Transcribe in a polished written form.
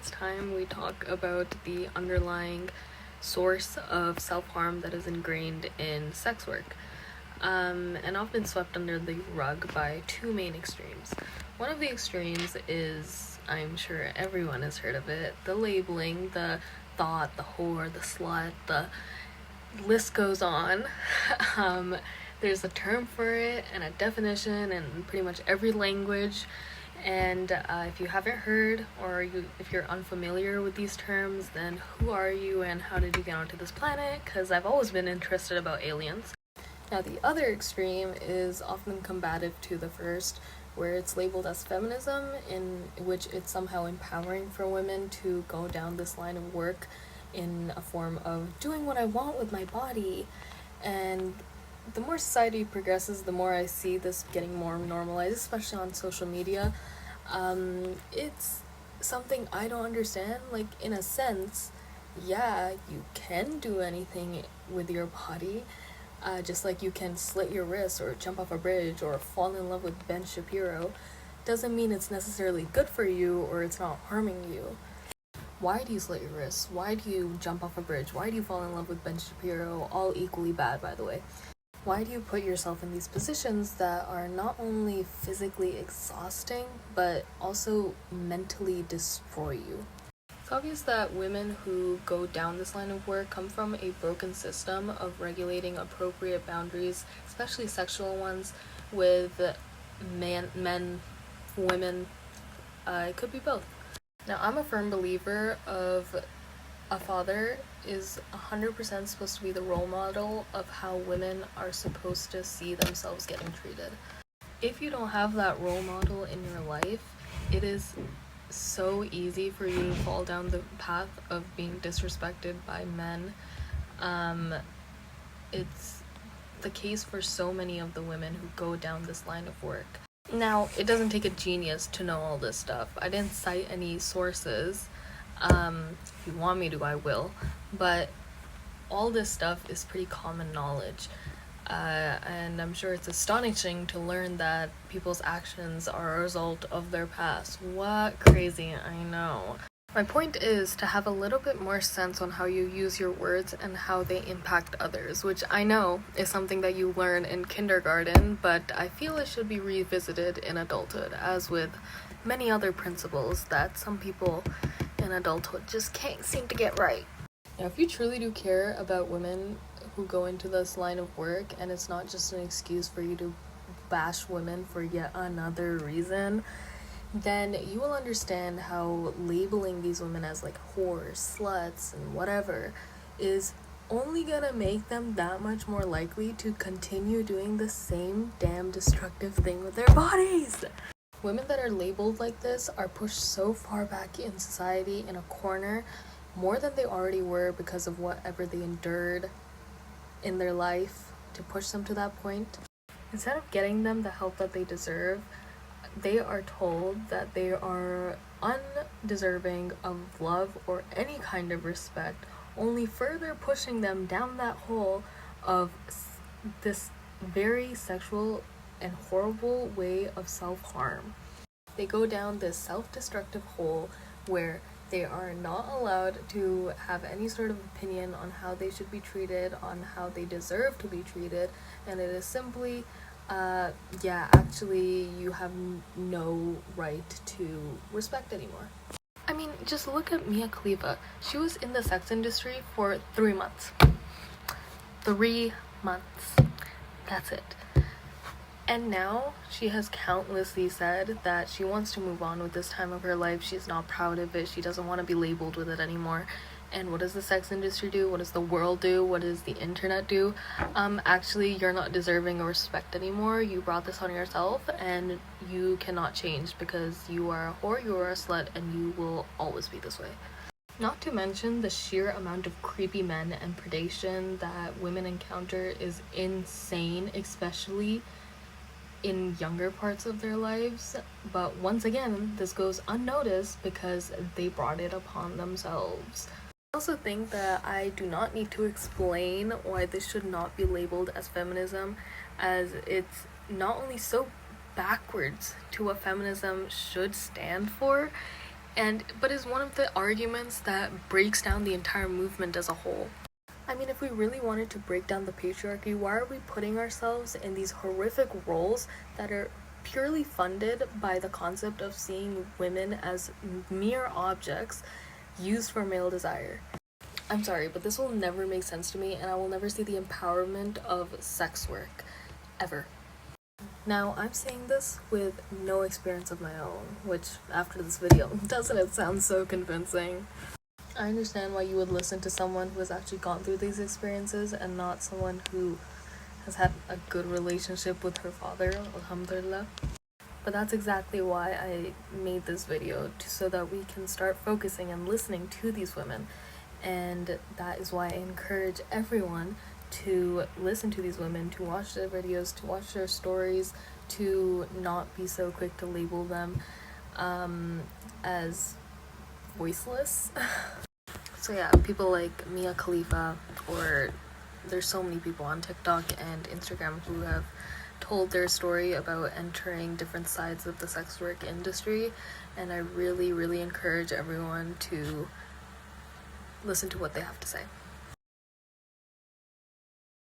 it's time we talk about the underlying source of self-harm that is ingrained in sex work, and often swept under the rug by two main extremes. One of the extremes is, I'm sure everyone has heard of it, the labeling, the thought, the whore, the slut, the list goes on. um, there's a term for it and a definition in pretty much every language. And if you haven't heard, or if you're unfamiliar with these terms, then who are you and how did you get onto this planet? Because I've always been interested about aliens. Now, the other extreme is often combative to the first, where it's labeled as feminism, in which it's somehow empowering for women to go down this line of work in a form of doing what I want with my body. And the more society progresses, the more I see this getting more normalized, especially on social media. It's something I don't understand. Like, in a sense, yeah, you can do anything with your body, just like you can slit your wrist or jump off a bridge or fall in love with Ben Shapiro. Doesn't mean it's necessarily good for you or it's not harming you. Why do you slit your wrists? Why do you jump off a bridge? Why do you fall in love with Ben Shapiro? All equally bad, by the way. Why do you put yourself in these positions that are not only physically exhausting, but also mentally destroy you? It's obvious that women who go down this line of work come from a broken system of regulating appropriate boundaries, especially sexual ones, with men, women. It could be both. Now, I'm a firm believer of a father is 100% supposed to be the role model of how women are supposed to see themselves getting treated. If you don't have that role model in your life, it is so easy for you to fall down the path of being disrespected by men. It's the case for so many of the women who go down this line of work. Now, it doesn't take a genius to know all this stuff. I didn't cite any sources. If you want me to, I will. But all this stuff is pretty common knowledge. And I'm sure it's astonishing to learn that people's actions are a result of their past. What crazy, I know. My point is to have a little bit more sense on how you use your words and how they impact others, which I know is something that you learn in kindergarten, but I feel it should be revisited in adulthood, as with many other principles that some people in adulthood just can't seem to get right. Now, if you truly do care about women who go into this line of work, and it's not just an excuse for you to bash women for yet another reason, then you will understand how labeling these women as like whores, sluts, and whatever is only gonna make them that much more likely to continue doing the same damn destructive thing with their bodies. Women that are labeled like this are pushed so far back in society in a corner, more than they already were because of whatever they endured in their life to push them to that point. Instead of getting them the help that they deserve, they are told that they are undeserving of love or any kind of respect, only further pushing them down that hole of this very sexual and horrible way of self-harm. They go down this self-destructive hole where they are not allowed to have any sort of opinion on how they should be treated, on how they deserve to be treated, and it is simply actually you have no right to respect anymore. I mean, just look at Mia Khalifa. She was in the sex industry for 3 months. 3 months. That's it. And now she has countlessly said that she wants to move on with this time of her life. She's not proud of it. She doesn't want to be labeled with it anymore. And what does the sex industry do? What does the world do? What does the internet do? Actually, you're not deserving of respect anymore. You brought this on yourself, and you cannot change because you are a whore, you are a slut, and you will always be this way. Not to mention the sheer amount of creepy men and predation that women encounter is insane, especially in younger parts of their lives. But once again, this goes unnoticed because they brought it upon themselves. I also think that I do not need to explain why this should not be labeled as feminism, as it's not only so backwards to what feminism should stand for, but is one of the arguments that breaks down the entire movement as a whole. I mean, if we really wanted to break down the patriarchy, why are we putting ourselves in these horrific roles that are purely funded by the concept of seeing women as mere objects used for male desire? I'm sorry, but this will never make sense to me, and I will never see the empowerment of sex work, ever. Now, I'm saying this with no experience of my own, which, after this video, doesn't it sound so convincing? I understand why you would listen to someone who has actually gone through these experiences and not someone who has had a good relationship with her father, alhamdulillah. But that's exactly why I made this video, so that we can start focusing and listening to these women. And that is why I encourage everyone to listen to these women, to watch their videos, to watch their stories, to not be so quick to label them as voiceless. So yeah, people like Mia Khalifa, or there's so many people on TikTok and Instagram who have told their story about entering different sides of the sex work industry, and I really encourage everyone to listen to what they have to say.